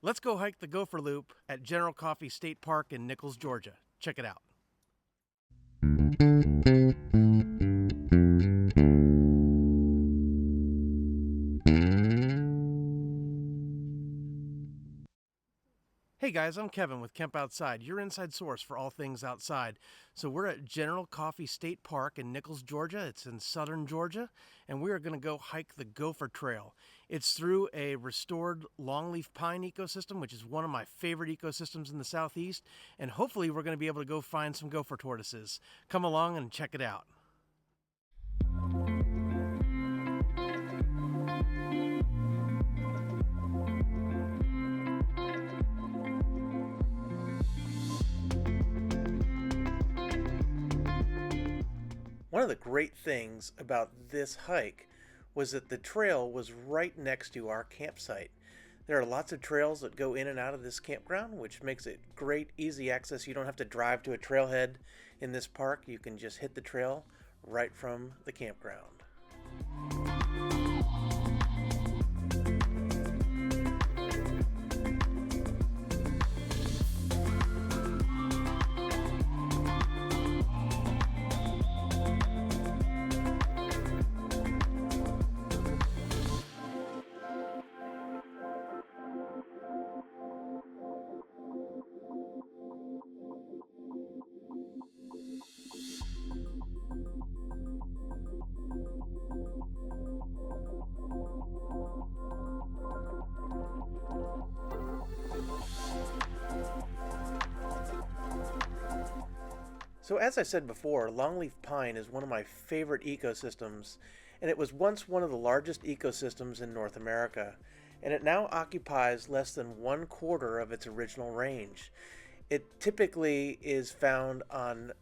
Let's go hike the Gopher Loop at General Coffee State Park in Nichols, Georgia. Check it out. Hey guys, I'm Kevin with Kemp Outside, your inside source for all things outside. So we're at General Coffee State Park in Nichols, Georgia. It's in southern Georgia, and we are going to go hike the Gopher Trail. It's through a restored longleaf pine ecosystem, which is one of my favorite ecosystems in the southeast, and hopefully we're going to be able to go find some gopher tortoises. Come along and check it out. One of the great things about this hike was that the trail was right next to our campsite. There are lots of trails that go in and out of this campground, which makes it great, easy access. You don't have to drive to a trailhead in this park. You can just hit the trail right from the campground. So as I said before, longleaf pine is one of my favorite ecosystems, and it was once one of the largest ecosystems in North America, and it now occupies less than 1/4 of its original range. It typically is found on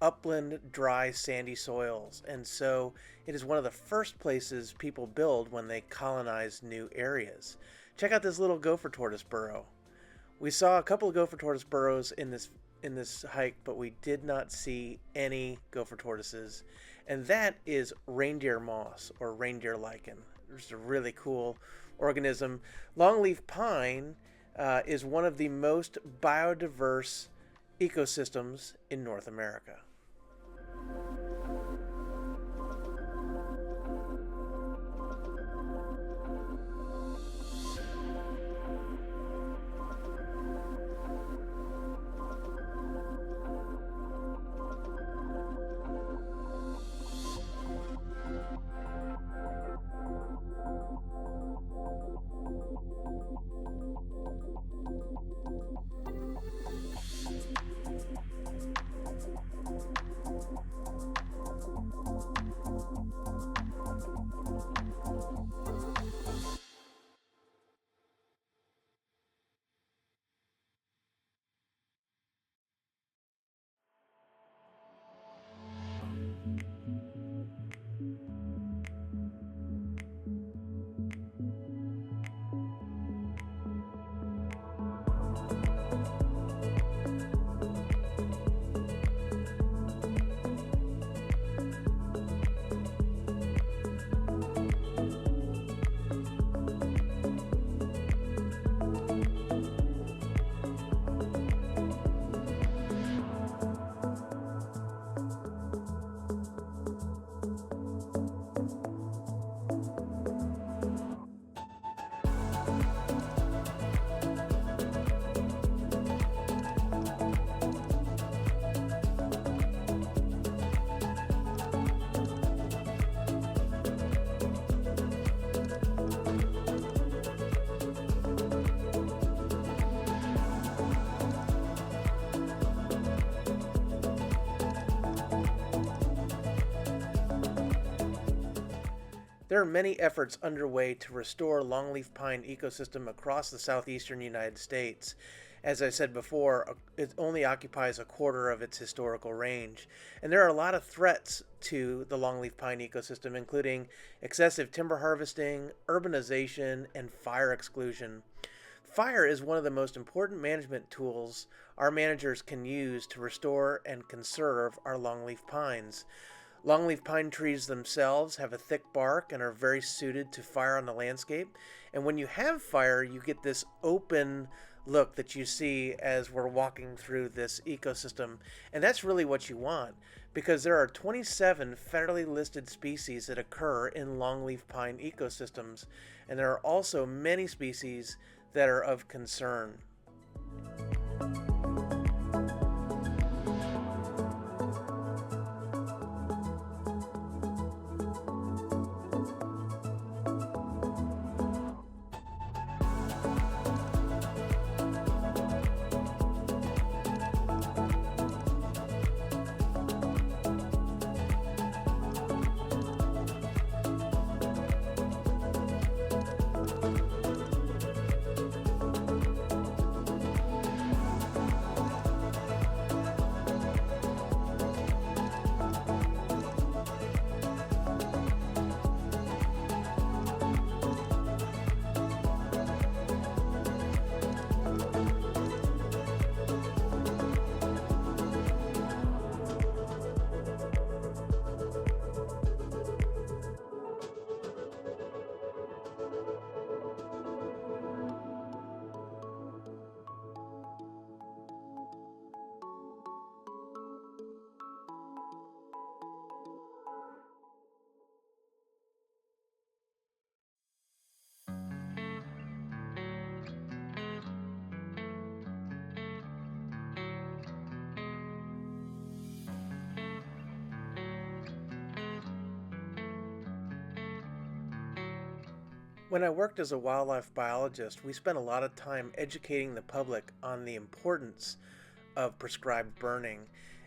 upland, dry, sandy soils, and so it is one of the first places people build when they colonize new areas. Check out this little gopher tortoise burrow. We saw a couple of gopher tortoise burrows in this hike, but we did not see any gopher tortoises. And that is reindeer moss or reindeer lichen. It's a really cool organism. Longleaf pine is one of the most biodiverse ecosystems in North America. There are many efforts underway to restore longleaf pine ecosystem across the southeastern United States. As I said before, it only occupies 1/4 of its historical range. And there are a lot of threats to the longleaf pine ecosystem, including excessive timber harvesting, urbanization, and fire exclusion. Fire is one of the most important management tools our managers can use to restore and conserve our longleaf pines. Longleaf pine trees themselves have a thick bark and are very suited to fire on the landscape. And when you have fire, you get this open look that you see as we're walking through this ecosystem. And that's really what you want, because there are 27 federally listed species that occur in longleaf pine ecosystems. And there are also many species that are of concern. When I worked as a wildlife biologist, we spent a lot of time educating the public on the importance of prescribed burning.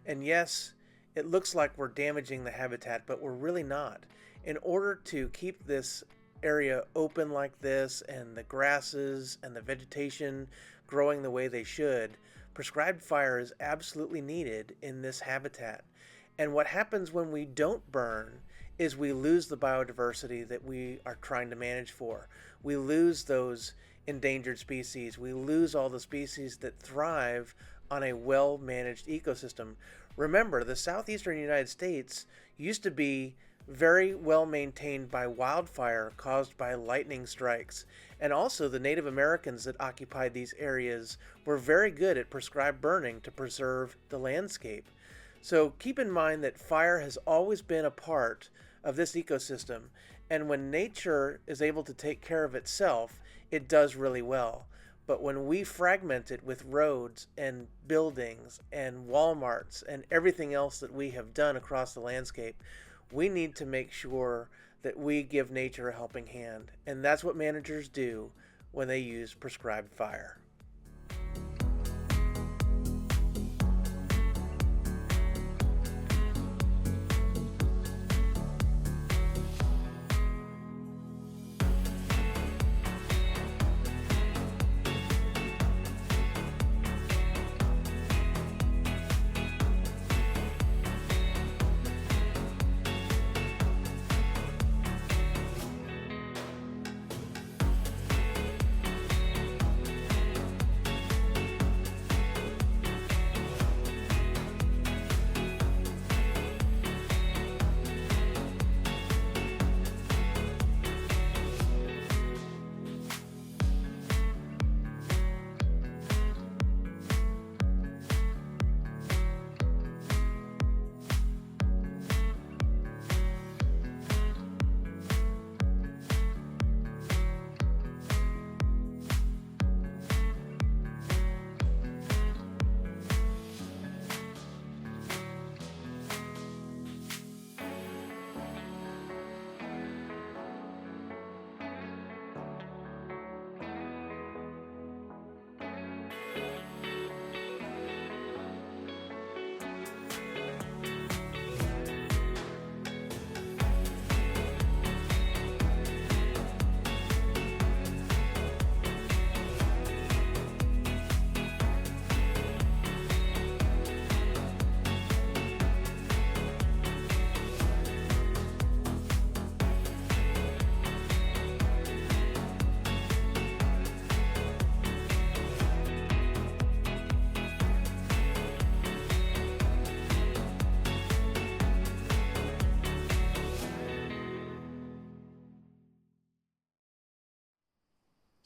And yes, it looks like we're damaging the habitat, but we're really not. In order to keep this area open like this, and the grasses and the vegetation growing the way they should, prescribed fire is absolutely needed in this habitat. And what happens when we don't burn is we lose the biodiversity that we are trying to manage for. We lose those endangered species. We lose all the species that thrive on a well-managed ecosystem. Remember, the southeastern United States used to be very well maintained by wildfire caused by lightning strikes. And also the Native Americans that occupied these areas were very good at prescribed burning to preserve the landscape. So keep in mind that fire has always been a part of this ecosystem, and when nature is able to take care of itself, it does really well. But when we fragment it with roads and buildings and Walmarts and everything else that we have done across the landscape, we need to make sure that we give nature a helping hand. And that's what managers do when they use prescribed fire.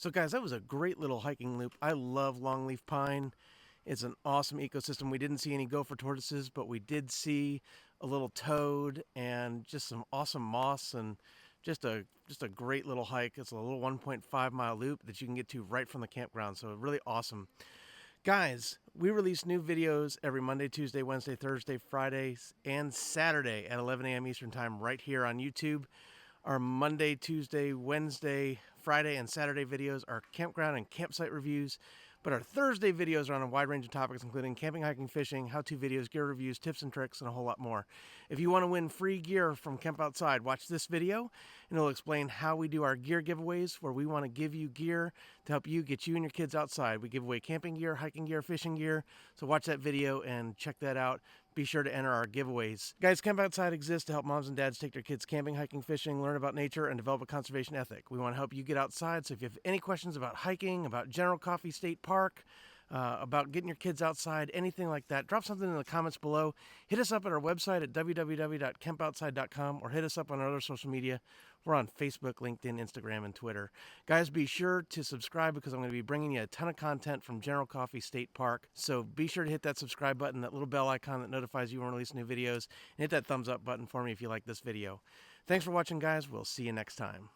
So guys, that was a great little hiking loop. I love longleaf pine. It's an awesome ecosystem. We didn't see any gopher tortoises, but we did see a little toad and just some awesome moss and just a great little hike. It's a little 1.5 mile loop that you can get to right from the campground. So really awesome. Guys, we release new videos every Monday, Tuesday, Wednesday, Thursday, Friday, and Saturday at 11 a.m. Eastern Time right here on YouTube. Our Monday, Tuesday, Wednesday, Friday, and Saturday videos are campground and campsite reviews. But our Thursday videos are on a wide range of topics, including camping, hiking, fishing, how-to videos, gear reviews, tips and tricks, and a whole lot more. If you want to win free gear from Camp Outside, watch this video, and it'll explain how we do our gear giveaways, where we want to give you gear to help you get you and your kids outside. We give away camping gear, hiking gear, fishing gear. So watch that video and check that out. Be sure to enter our giveaways. Guys, Camp Outside exists to help moms and dads take their kids camping, hiking, fishing, learn about nature, and develop a conservation ethic. We want to help you get outside, so if you have any questions about hiking, about General Coffee State Park, about getting your kids outside, anything like that, drop something in the comments below. Hit us up at our website at www.campoutside.com or hit us up on our other social media. We're on Facebook, LinkedIn, Instagram, and Twitter. Guys, be sure to subscribe because I'm going to be bringing you a ton of content from General Coffee State Park. So be sure to hit that subscribe button, that little bell icon that notifies you when we release new videos, and hit that thumbs up button for me if you like this video. Thanks for watching, guys. We'll see you next time.